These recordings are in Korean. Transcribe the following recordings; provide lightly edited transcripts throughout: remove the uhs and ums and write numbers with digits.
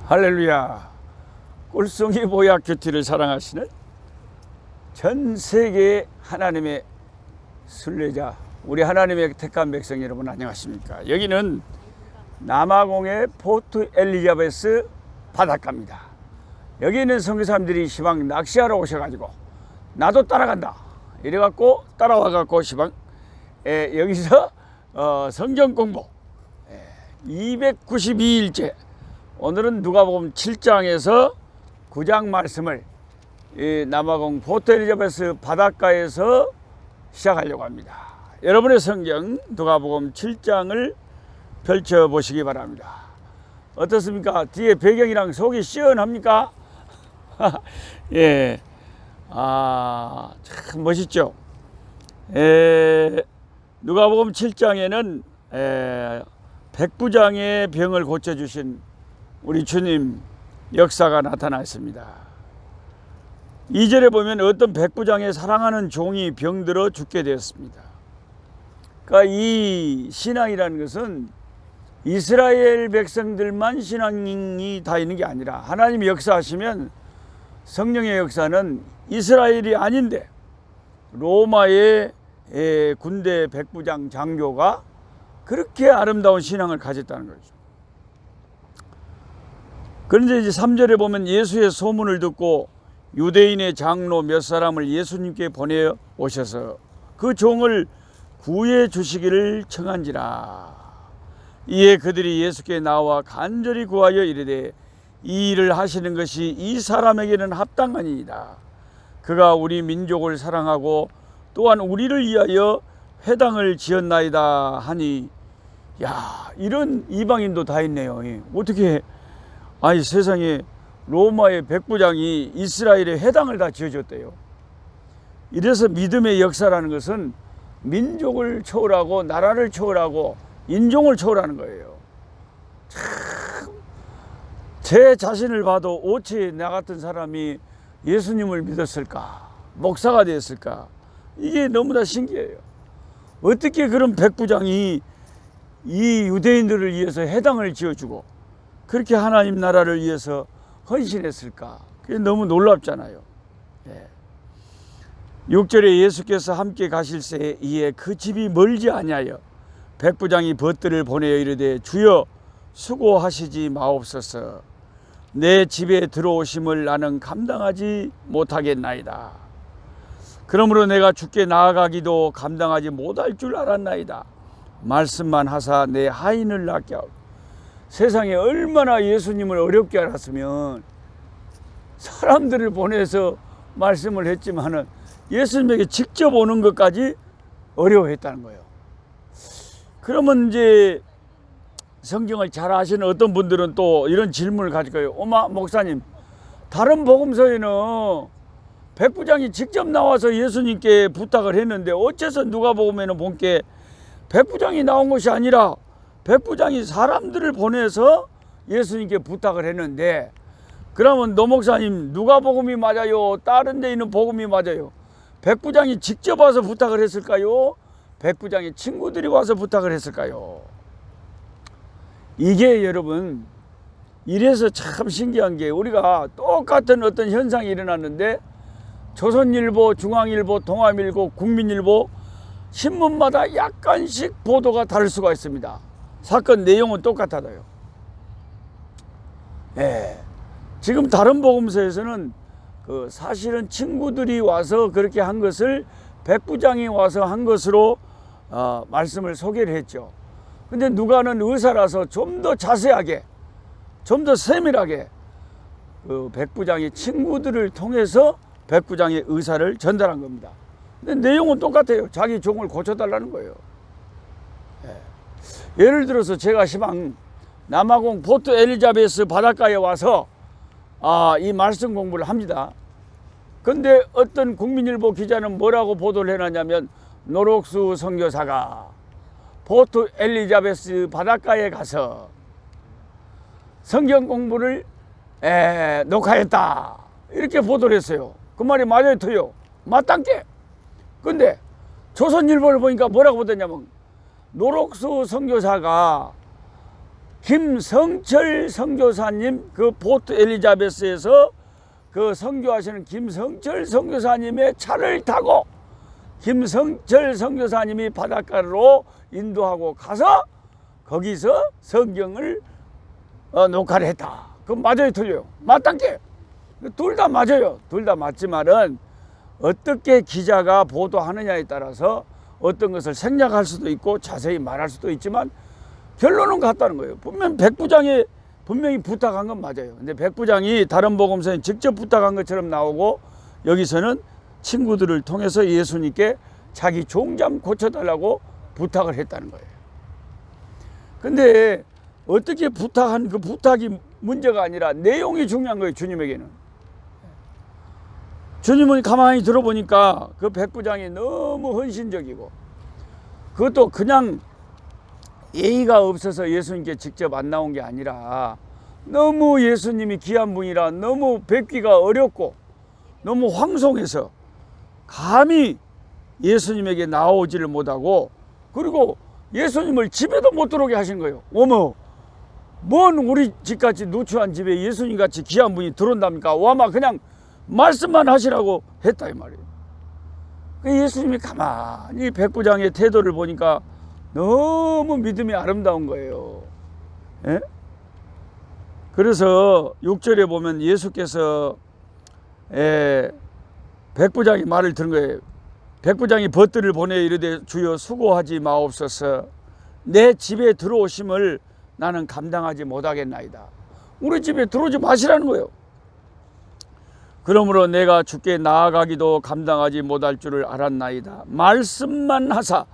할렐루야. 꿀송이 보약 큐티를 사랑하시는 전 세계 하나님의 순례자, 우리 하나님의 택한 백성 여러분 안녕하십니까? 여기는 남아공의 포트 엘리자베스 바닷가입니다. 여기 있는 선교사님들이 시방 낚시하러 오셔가지고 나도 따라간다 이래갖고 따라와갖고 시방 여기서 성경 공부 292일째, 오늘은 누가복음 7장에서 9장 말씀을 남아공 포트 엘리자베스 바닷가에서 시작하려고 합니다. 여러분의 성경 누가복음 7장을 펼쳐보시기 바랍니다. 어떻습니까? 뒤에 배경이랑 속이 시원합니까? 예, 참 멋있죠. 누가복음 7장에는 백부장의 병을 고쳐주신 우리 주님 역사가 나타나 있습니다. 2절에 보면 어떤 백부장의 사랑하는 종이 병들어 죽게 되었습니다. 그러니까 이 신앙이라는 것은 이스라엘 백성들만 신앙이 다 있는 게 아니라 하나님이 역사하시면 성령의 역사는 이스라엘이 아닌데 로마의 군대 백부장 장교가 그렇게 아름다운 신앙을 가졌다는 거죠. 그런데 이제 3절에 보면 예수의 소문을 듣고 유대인의 장로 몇 사람을 예수님께 보내 오셔서 그 종을 구해 주시기를 청한지라. 이에 그들이 예수께 나와 간절히 구하여 이르되 이 일을 하시는 것이 이 사람에게는 합당하니이다. 그가 우리 민족을 사랑하고 또한 우리를 위하여 회당을 지었나이다 하니, 야, 이런 이방인도 다 있네요. 어떻게 아니 세상에 로마의 백부장이 이스라엘의 회당을 다 지어줬대요. 이래서 믿음의 역사라는 것은 민족을 초월하고 나라를 초월하고 인종을 초월하는 거예요. 참, 제 자신을 봐도 어찌 나 같은 사람이 예수님을 믿었을까, 목사가 되었을까, 이게 너무나 신기해요. 어떻게 그런 백부장이 이 유대인들을 위해서 회당을 지어주고 그렇게 하나님 나라를 위해서 헌신했을까? 그게 너무 놀랍잖아요. 6절에 예수께서 함께 가실새 이에 그 집이 멀지 아니하여 백부장이 벗들을 보내어 이르되 주여 수고하시지 마옵소서. 내 집에 들어오심을 나는 감당하지 못하겠나이다. 그러므로 내가 주께 나아가기도 감당하지 못할 줄 알았나이다. 말씀만 하사 내 하인을 낫게 하옵소서. 세상에 얼마나 예수님을 어렵게 알았으면 사람들을 보내서 말씀을 했지만은 예수님에게 직접 오는 것까지 어려워했다는 거예요. 그러면 이제 성경을 잘 아시는 어떤 분들은 또 이런 질문을 가질 거예요. 어마 목사님, 다른 복음서에는 백부장이 직접 나와서 예수님께 부탁을 했는데 어째서 누가복음에는 본게 백부장이 나온 것이 아니라 백부장이 사람들을 보내서 예수님께 부탁을 했는데, 그러면 노 목사님 누가복음이 맞아요? 다른 데 있는 복음이 맞아요? 백부장이 직접 와서 부탁을 했을까요? 백부장의 친구들이 와서 부탁을 했을까요? 이게 여러분, 이래서 참 신기한 게 우리가 똑같은 어떤 현상이 일어났는데 조선일보, 중앙일보, 동아일보, 국민일보 신문마다 약간씩 보도가 다를 수가 있습니다. 사건 내용은 똑같아요. 지금 다른 복음서에서는 사실은 친구들이 와서 그렇게 한 것을 백부장이 와서 한 것으로 말씀을 소개를 했죠. 근데 누가는 의사라서 좀 더 자세하게, 좀 더 세밀하게 백부장의 친구들을 통해서 백부장의 의사를 전달한 겁니다. 근데 내용은 똑같아요. 자기 종을 고쳐달라는 거예요. 예를 들어서 제가 시방 남아공 포트 엘리자베스 바닷가에 와서 이 말씀 공부를 합니다. 근데 어떤 국민일보 기자는 뭐라고 보도를 해놨냐면 노록수 선교사가 포트 엘리자베스 바닷가에 가서 성경 공부를 녹화했다 이렇게 보도를 했어요. 그 말이 맞아요, 터요? 맞단게. 근데 조선일보를 보니까 뭐라고 보도했냐면 노록수 선교사가 김성철 선교사님, 그 포트 엘리자베스에서 그 선교하시는 김성철 선교사님의 차를 타고 김성철 선교사님이 바닷가로 인도하고 가서 거기서 성경을 녹화를 했다. 그건 맞아요, 틀려요? 맞단게. 둘 다 맞아요. 둘 다 맞지만은 어떻게 기자가 보도하느냐에 따라서 어떤 것을 생략할 수도 있고 자세히 말할 수도 있지만 결론은 같다는 거예요. 분명 백부장이 분명히 부탁한 건 맞아요. 근데 백부장이 다른 복음서에 직접 부탁한 것처럼 나오고 여기서는 친구들을 통해서 예수님께 자기 종잠 고쳐달라고 부탁을 했다는 거예요. 근데 어떻게 부탁한 그 부탁이 문제가 아니라 내용이 중요한 거예요. 주님에게는. 주님은 가만히 들어보니까 그 백부장이 너무 헌신적이고 그것도 그냥 예의가 없어서 예수님께 직접 안 나온 게 아니라 너무 예수님이 귀한 분이라 너무 뵙기가 어렵고 너무 황송해서 감히 예수님에게 나오지를 못하고 그리고 예수님을 집에도 못 들어오게 하신 거예요. 어머, 뭔 우리 집같이 누추한 집에 예수님같이 귀한 분이 들어온답니까? 와마 그냥 말씀만 하시라고 했다 이 말이에요. 예수님이 가만히 백부장의 태도를 보니까 너무 믿음이 아름다운 거예요. 예? 그래서 6절에 보면 예수께서 백부장이 말을 들은 거예요. 백부장이 벗들을 보내 이르되 주여 수고하지 마옵소서. 내 집에 들어오심을 나는 감당하지 못하겠나이다. 우리 집에 들어오지 마시라는 거예요. 그러므로 내가 주께 나아가기도 감당하지 못할 줄을 알았나이다. 말씀만 하사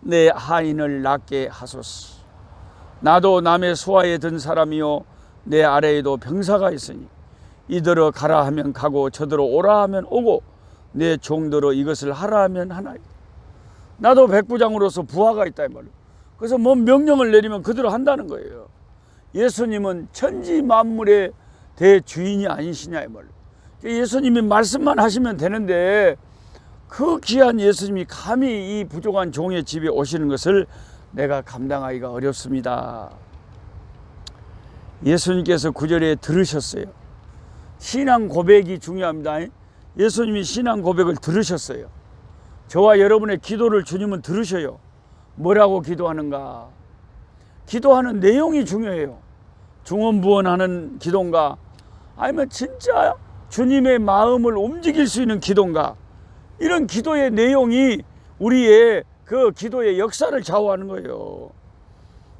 내 하인을 낫게 하소서. 나도 남의 수하에 든 사람이요 내 아래에도 병사가 있으니 이더러 가라 하면 가고 저더러 오라 하면 오고 내 종더러 이것을 하라 하면 하나이다. 나도 백부장으로서 부하가 있다 이 말이에요. 그래서 뭐 명령을 내리면 그대로 한다는 거예요. 예수님은 천지 만물의 대주인이 아니시냐 이 말이에요. 예수님이 말씀만 하시면 되는데 그 귀한 예수님이 감히 이 부족한 종의 집에 오시는 것을 내가 감당하기가 어렵습니다. 예수님께서 9절에 들으셨어요. 신앙 고백이 중요합니다. 예수님이 신앙 고백을 들으셨어요. 저와 여러분의 기도를 주님은 들으셔요. 뭐라고 기도하는가? 기도하는 내용이 중요해요. 중언부언하는 기도인가? 아니면 진짜 주님의 마음을 움직일 수 있는 기도인가? 이런 기도의 내용이 우리의 그 기도의 역사를 좌우하는 거예요.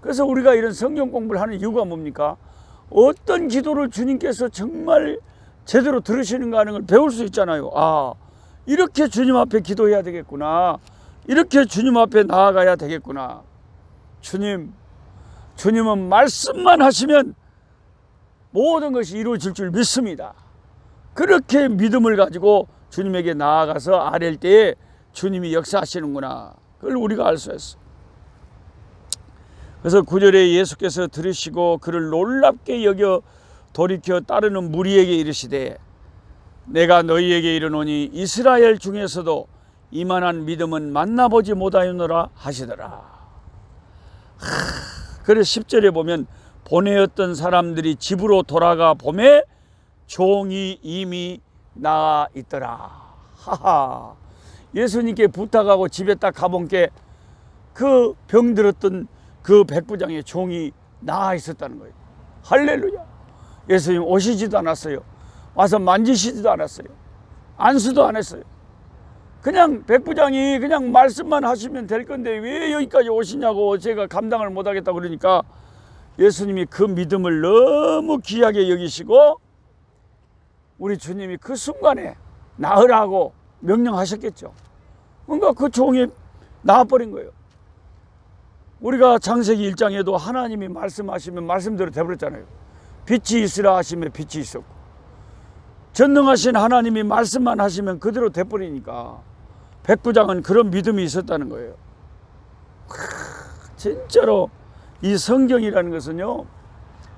그래서 우리가 이런 성경 공부를 하는 이유가 뭡니까? 어떤 기도를 주님께서 정말 제대로 들으시는가 하는 걸 배울 수 있잖아요. 아, 이렇게 주님 앞에 기도해야 되겠구나. 이렇게 주님 앞에 나아가야 되겠구나. 주님은 말씀만 하시면 모든 것이 이루어질 줄 믿습니다. 그렇게 믿음을 가지고 주님에게 나아가서 아랠 때에 주님이 역사하시는구나. 그걸 우리가 알 수 있어요. 그래서 9절에 예수께서 들으시고 그를 놀랍게 여겨 돌이켜 따르는 무리에게 이르시되 내가 너희에게 이르노니 이스라엘 중에서도 이만한 믿음은 만나보지 못하였노라 하시더라. 그래서 10절에 보면 보내었던 사람들이 집으로 돌아가 보매 종이 이미 나아 있더라. 하하. 예수님께 부탁하고 집에 딱 가본 게 그 병들었던 그 백부장의 종이 나아 있었다는 거예요. 할렐루야. 예수님 오시지도 않았어요. 와서 만지시지도 않았어요. 안수도 안 했어요. 그냥 백부장이 그냥 말씀만 하시면 될 건데 왜 여기까지 오시냐고 제가 감당을 못하겠다 그러니까 예수님이 그 믿음을 너무 귀하게 여기시고 우리 주님이 그 순간에 나으라고 명령하셨겠죠. 뭔가 그 종이 나아버린 거예요. 우리가 창세기 1장에도 하나님이 말씀하시면 말씀대로 되버렸잖아요. 빛이 있으라 하시면 빛이 있었고 전능하신 하나님이 말씀만 하시면 그대로 돼버리니까 백부장은 그런 믿음이 있었다는 거예요. 진짜로 이 성경이라는 것은요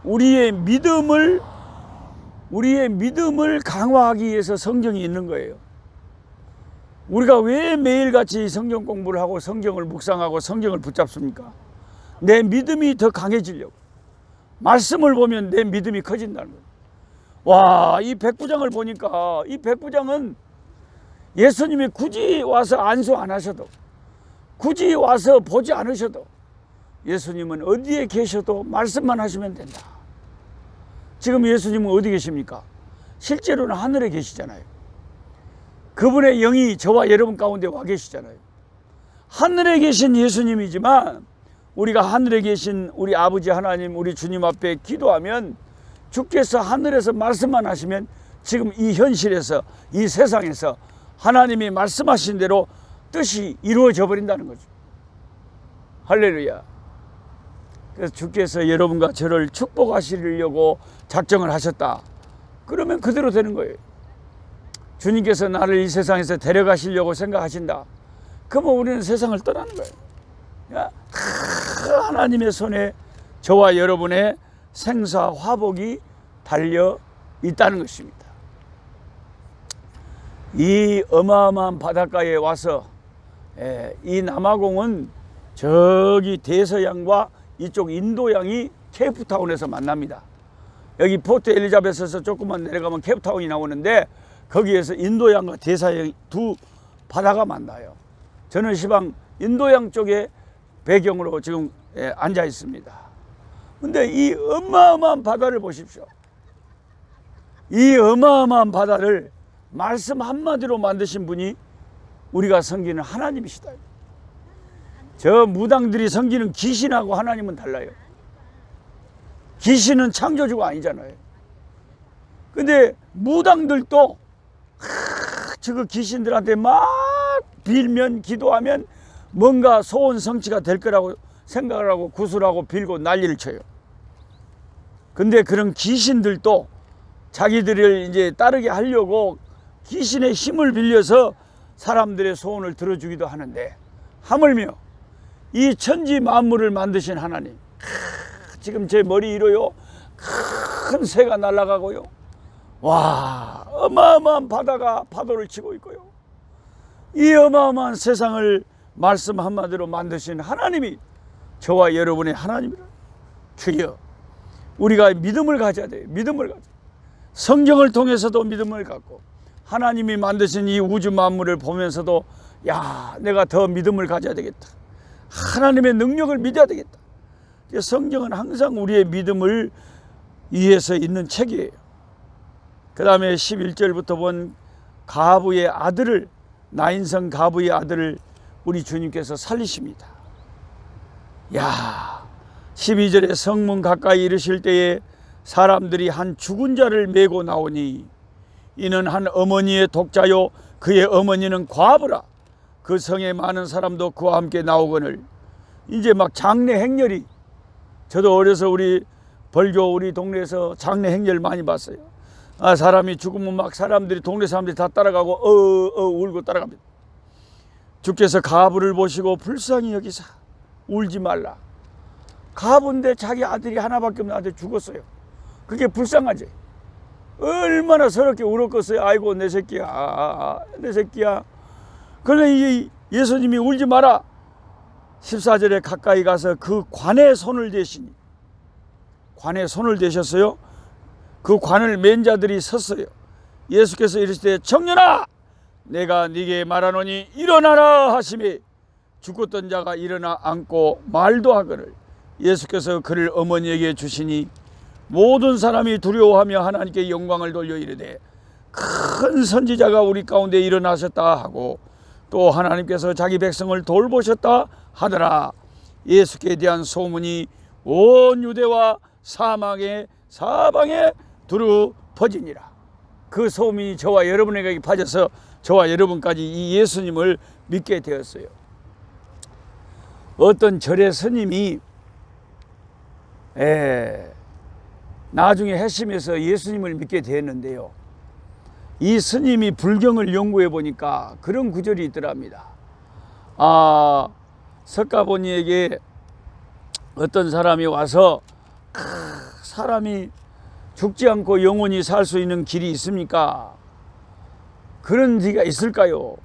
우리의 믿음을 강화하기 위해서 성경이 있는 거예요. 우리가 왜 매일같이 성경 공부를 하고 성경을 묵상하고 성경을 붙잡습니까? 내 믿음이 더 강해지려고. 말씀을 보면 내 믿음이 커진다는 거예요. 와, 이 백부장을 보니까 이 백부장은 예수님이 굳이 와서 안수 안 하셔도, 굳이 와서 보지 않으셔도 예수님은 어디에 계셔도 말씀만 하시면 된다. 지금 예수님은 어디 계십니까? 실제로는 하늘에 계시잖아요. 그분의 영이 저와 여러분 가운데 와 계시잖아요. 하늘에 계신 예수님이지만 우리가 하늘에 계신 우리 아버지 하나님, 우리 주님 앞에 기도하면 주께서 하늘에서 말씀만 하시면 지금 이 현실에서, 이 세상에서 하나님이 말씀하신 대로 뜻이 이루어져 버린다는 거죠. 할렐루야. 그래서 주께서 여러분과 저를 축복하시려고 작정을 하셨다. 그러면 그대로 되는 거예요. 주님께서 나를 이 세상에서 데려가시려고 생각하신다. 그러면 우리는 세상을 떠나는 거예요. 하나님의 손에 저와 여러분의 생사 화복이 달려 있다는 것입니다. 이 어마어마한 바닷가에 와서 이 남아공은 저기 대서양과 이쪽 인도양이 케이프타운에서 만납니다. 여기 포트 엘리자베스에서 조금만 내려가면 케이프타운이 나오는데 거기에서 인도양과 대서양 두 바다가 만나요. 저는 시방 인도양 쪽에 배경으로 지금 앉아 있습니다. 근데 이 어마어마한 바다를 보십시오. 이 어마어마한 바다를 말씀 한마디로 만드신 분이 우리가 섬기는 하나님이시다. 저 무당들이 섬기는 귀신하고 하나님은 달라요. 귀신은 창조주가 아니잖아요. 근데 무당들도 저거 귀신들한테 막 빌면, 기도하면 뭔가 소원 성취가 될 거라고 생각을 하고 구슬하고 빌고 난리를 쳐요. 근데 그런 귀신들도 자기들을 이제 따르게 하려고 귀신의 힘을 빌려서 사람들의 소원을 들어주기도 하는데, 하물며 이 천지 만물을 만드신 하나님, 지금 제 머리 위로요 큰 새가 날아가고요, 와, 어마어마한 바다가 파도를 치고 있고요, 이 어마어마한 세상을 말씀 한마디로 만드신 하나님이 저와 여러분의 하나님이라. 주여, 우리가 믿음을 가져야 돼요. 믿음을 가져. 성경을 통해서도 믿음을 갖고 하나님이 만드신 이 우주 만물을 보면서도 야, 내가 더 믿음을 가져야 되겠다. 하나님의 능력을 믿어야 되겠다. 성경은 항상 우리의 믿음을 위해서 있는 책이에요. 그 다음에 11절부터 본 가부의 아들을, 나인성 가부의 아들을 우리 주님께서 살리십니다. 야, 12절에 성문 가까이 이르실 때에 사람들이 한 죽은 자를 메고 나오니 이는 한 어머니의 독자요 그의 어머니는 과부라. 그 성에 많은 사람도 그와 함께 나오거늘. 이제 막 장례 행렬이, 저도 어려서 우리 벌교 우리 동네에서 장례 행렬 많이 봤어요. 사람이 죽으면 막 사람들이, 동네 사람들이 다 따라가고 울고 따라갑니다. 주께서 가부를 보시고 불쌍히 여기사 울지 말라. 가부인데 자기 아들이 하나밖에 없는 아들이 죽었어요. 그게 불쌍하지. 얼마나 서럽게 울었겠어요. 아이고 내 새끼야, 내 새끼야. 그런데 예수님이 울지 마라. 14절에 가까이 가서 그 관에 손을 대시니, 관에 손을 대셨어요. 그 관을 맨 자들이 섰어요. 예수께서 이르시되 청년아, 내가 네게 말하노니 일어나라 하시매 죽었던 자가 일어나 앉고 말도 하거늘. 예수께서 그를 어머니에게 주시니 모든 사람이 두려워하며 하나님께 영광을 돌려 이르되 큰 선지자가 우리 가운데 일어나셨다 하고 또 하나님께서 자기 백성을 돌보셨다 하더라. 예수께 대한 소문이 온 유대와 사방에 두루 퍼지니라. 그 소문이 저와 여러분에게 퍼져서 저와 여러분까지 이 예수님을 믿게 되었어요. 어떤 절의 스님이 나중에 핵심에서 예수님을 믿게 되었는데요, 이 스님이 불경을 연구해 보니까 그런 구절이 있더랍니다. 석가모니에게 어떤 사람이 와서 사람이 죽지 않고 영원히 살 수 있는 길이 있습니까? 그런 데가 있을까요?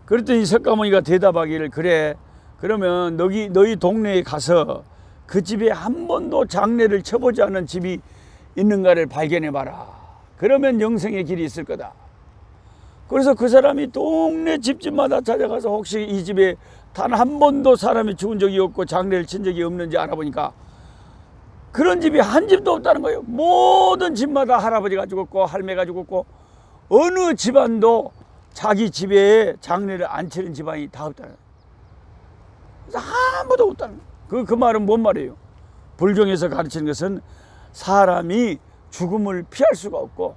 그랬더니 석가모니가 대답하기를, 그래, 그러면 너희 동네에 가서 그 집에 한 번도 장례를 쳐보지 않은 집이 있는가를 발견해봐라. 그러면 영생의 길이 있을 거다. 그래서 그 사람이 동네 집집마다 찾아가서 혹시 이 집에 단 한 번도 사람이 죽은 적이 없고 장례를 친 적이 없는지 알아보니까 그런 집이 한 집도 없다는 거예요. 모든 집마다 할아버지가 죽었고 할매가 죽었고 어느 집안도 자기 집에 장례를 안 치는 집안이 다 없다는 거예요. 그래서 아무도 없다는 거예요. 그 말은 뭔 말이에요? 불경에서 가르치는 것은 사람이 죽음을 피할 수가 없고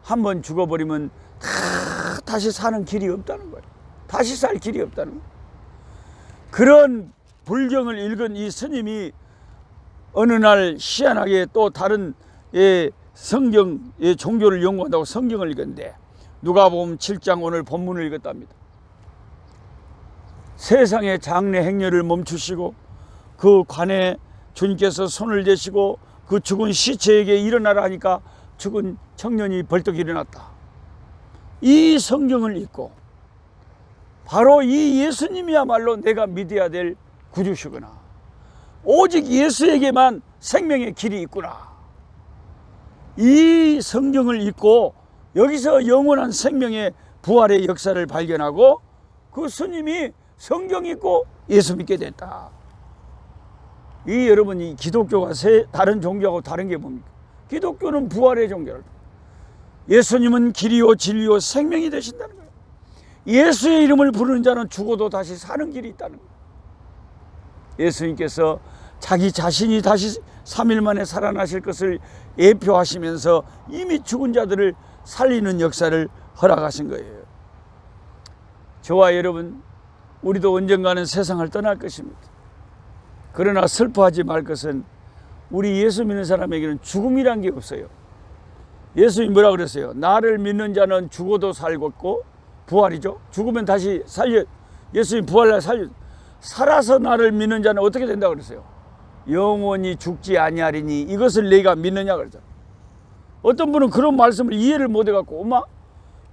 한번 죽어버리면 다시 사는 길이 없다는 거예요. 다시 살 길이 없다는 거예요. 그런 불경을 읽은 이 스님이 어느 날 희한하게 또 다른 성경 종교를 연구한다고 성경을 읽었는데 누가복음 7장 오늘 본문을 읽었답니다. 세상의 장례 행렬을 멈추시고 그 관에 주님께서 손을 대시고 그 죽은 시체에게 일어나라 하니까 죽은 청년이 벌떡 일어났다. 이 성경을 읽고 바로 이 예수님이야말로 내가 믿어야 될 구주시구나. 오직 예수에게만 생명의 길이 있구나. 이 성경을 읽고 여기서 영원한 생명의 부활의 역사를 발견하고 그 스님이 성경 읽고 예수 믿게 됐다. 이 여러분, 이 기독교가 다른 종교하고 다른 게 뭡니까? 기독교는 부활의 종교를, 예수님은 길이요 진리요 생명이 되신다는 거예요. 예수의 이름을 부르는 자는 죽어도 다시 사는 길이 있다는 거예요. 예수님께서 자기 자신이 다시 3일 만에 살아나실 것을 예표하시면서 이미 죽은 자들을 살리는 역사를 허락하신 거예요. 저와 여러분, 우리도 언젠가는 세상을 떠날 것입니다. 그러나 슬퍼하지 말 것은 우리 예수 믿는 사람에게는 죽음이란 게 없어요. 예수님이 뭐라 그랬어요? 나를 믿는 자는 죽어도 살겠고, 부활이죠. 죽으면 다시 살려. 예수님 부활날 살아서 나를 믿는 자는 어떻게 된다고 그랬어요? 영원히 죽지 아니하리니 이것을 내가 믿느냐 그러잖아. 어떤 분은 그런 말씀을 이해를 못 해갖고 엄마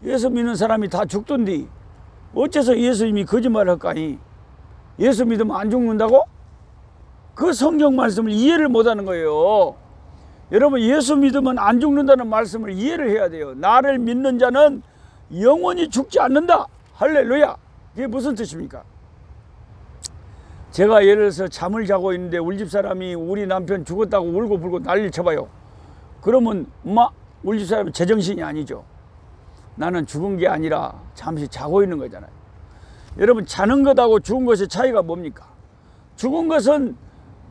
예수 믿는 사람이 다 죽던데 어째서 예수님이 거짓말을 할까니? 예수 믿으면 안 죽는다고? 그 성경 말씀을 이해를 못하는 거예요. 여러분, 예수 믿으면 안 죽는다는 말씀을 이해를 해야 돼요. 나를 믿는 자는 영원히 죽지 않는다. 할렐루야. 이게 무슨 뜻입니까? 제가 예를 들어서 잠을 자고 있는데 우리 집 사람이 우리 남편 죽었다고 울고 불고 난리를 쳐봐요. 그러면 엄마, 우리 집 사람은 제정신이 아니죠. 나는 죽은 게 아니라 잠시 자고 있는 거잖아요. 여러분, 자는 것하고 죽은 것의 차이가 뭡니까? 죽은 것은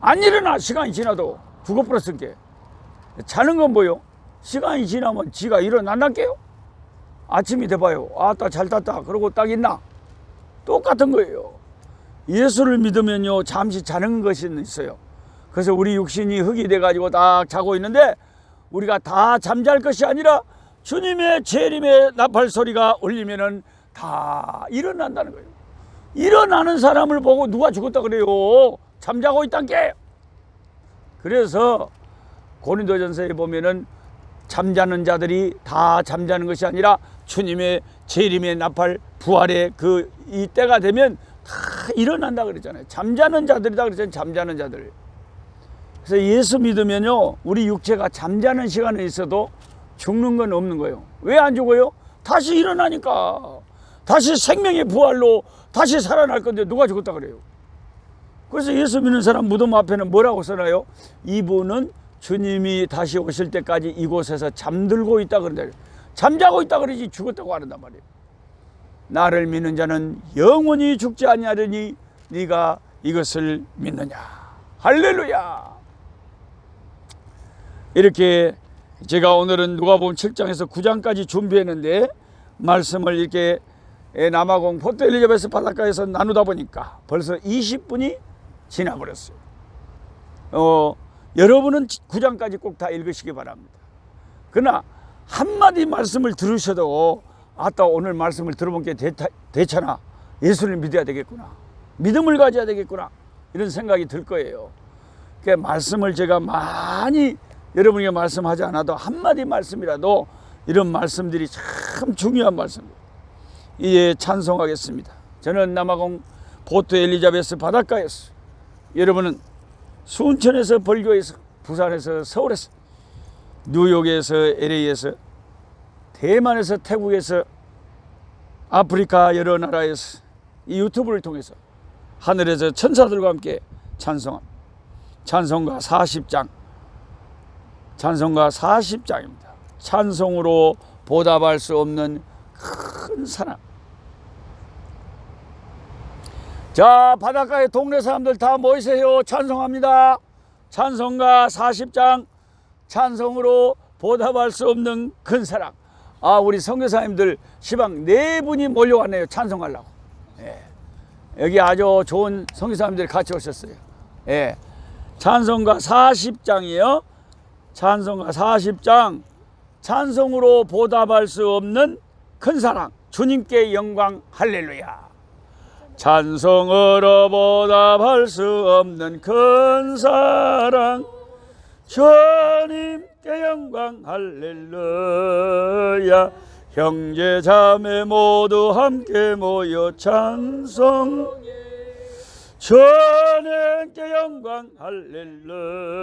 안 일어나. 시간이 지나도 죽어버렸을 게. 자는 건 뭐요? 시간이 지나면 지가 일어난다게요. 아침이 돼봐요. 아따 잘 잤다. 그러고 딱 있나? 똑같은 거예요. 예수를 믿으면요 잠시 자는 것이 있어요. 그래서 우리 육신이 흙이 돼가지고 딱 자고 있는데 우리가 다 잠잘 것이 아니라 주님의 재림의 나팔 소리가 울리면은 다 일어난다는 거예요. 일어나는 사람을 보고 누가 죽었다 그래요? 잠자고 있단 게. 그래서 고린도전서에 보면은 잠자는 자들이 다 잠자는 것이 아니라 주님의 재림의 나팔 부활의 이 때가 되면 다 일어난다 그랬잖아요. 잠자는 자들이다 그랬잖아요. 잠자는 자들. 그래서 예수 믿으면요 우리 육체가 잠자는 시간에 있어도 죽는 건 없는 거예요. 왜 안 죽어요? 다시 일어나니까. 다시 생명의 부활로 다시 살아날 건데 누가 죽었다 그래요? 그래서 예수 믿는 사람 무덤 앞에는 뭐라고 써놔요? 이분은 주님이 다시 오실 때까지 이곳에서 잠들고 있다 그런다. 잠자고 있다 그러지 죽었다고 안 한단 말이에요. 나를 믿는 자는 영원히 죽지 아니하리니 네가 이것을 믿느냐. 할렐루야. 이렇게 제가 오늘은 누가복음 7장에서 9장까지 준비했는데 말씀을 이렇게 남아공 포트 엘리자베스 바닷가에서 나누다 보니까 벌써 20분이 지나버렸어요. 여러분은 9장까지 꼭 다 읽으시기 바랍니다. 그러나 한마디 말씀을 들으셔도 아따 오늘 말씀을 들어본 게 되잖아. 예수를 믿어야 되겠구나. 믿음을 가져야 되겠구나. 이런 생각이 들 거예요. 그 말씀을 제가 많이 여러분에게 말씀하지 않아도 한마디 말씀이라도 이런 말씀들이 참 중요한 말씀입니다. 이에 찬송하겠습니다. 저는 남아공 포트 엘리자베스 바닷가였어요. 여러분은 순천에서 벌교에서 부산에서 서울에서 뉴욕에서 LA에서 대만에서 태국에서 아프리카 여러 나라에서 이 유튜브를 통해서 하늘에서 천사들과 함께 찬송합니다. 찬송가 40장, 찬송가 40장입니다. 찬송으로 보답할 수 없는 큰 사랑. 자, 바닷가에 동네 사람들 다 모이세요. 찬송합니다. 찬송가 40장, 찬송으로 보답할 수 없는 큰 사랑. 아, 우리 선교사님들 시방 4분이 몰려왔네요. 찬송하려고. 예. 여기 아주 좋은 선교사님들이 같이 오셨어요. 예. 찬송가 40장이요. 찬송가 40장. 찬송으로 보답할 수 없는 큰 사랑. 주님께 영광. 할렐루야. 찬송으로 보답할 수 없는 큰 사랑. 주님께 영광. 할렐루야. 형제 자매 모두 함께 모여 찬송. 주님께 영광. 할렐루야.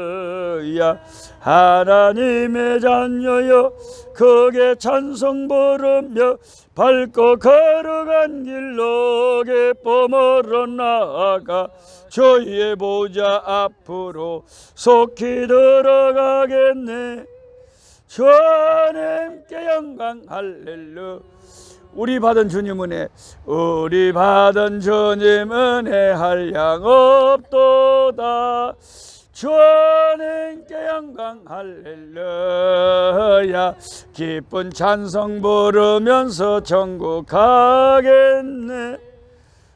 하나님의 자녀여 크게 찬송 부르며 밟고 걸어간 길로 기쁨으로 나아가 주의 보좌 앞으로 속히 들어가겠네. 주님께 영광. 할렐루야. 우리 받은 주님 은혜, 우리 받은 주님 은혜 한량 없도다. 주님께 영광. 할렐루야. 기쁜 찬송 부르면서 천국 가겠네.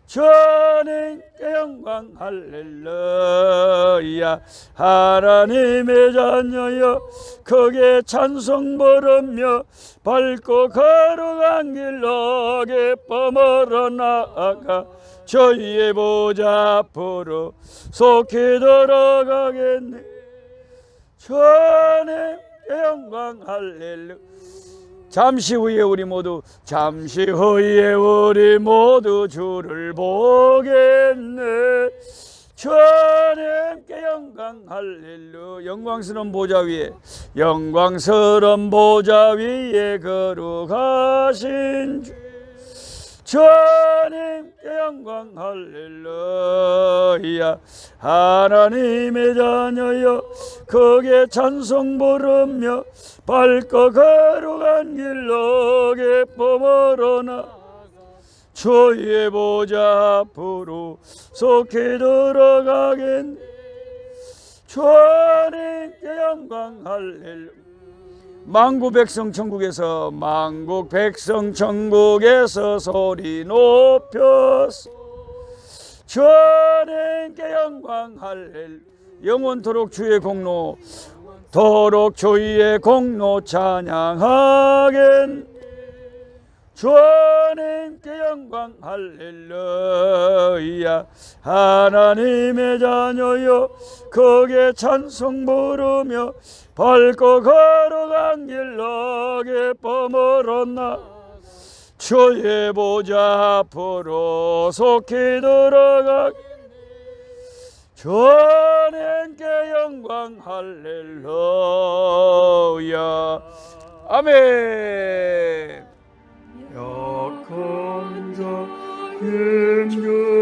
주님께 영광. 할렐루야. 하나님의 자녀여 크게 찬송 부르며 밟고 걸어간 길로 기쁨으로 나아가 주의 보좌 앞으로 속히 들어가겠네. 주님께 영광. 할렐루야. 잠시 후에 우리 모두 주를 보겠네. 주님께 영광. 할렐루야. 영광스러운 보좌 위에 거룩하신 주 주님께 영광. 할렐루야. 하나님의 자녀여 크게 찬송 부르며 밟고 걸어간 길로 기쁨으로 나아가 주의 보좌 앞으로 속히 들어가겠네. 주님께 영광. 할렐루야. 만국 백성 천국에서 소리 높여서 주님께 영광. 할렐루야. 영원토록 주의 공로 찬양하겠네. 주님께 영광. 할렐루야. 하나님의 자녀여 크게 찬송 부르며 밟고 걸어간 길로 기쁨으로 나 주의 보좌 앞으로 속히 들어가겠네. 주님께 영광. 할렐루야. 아멘. 약한 자 힘주는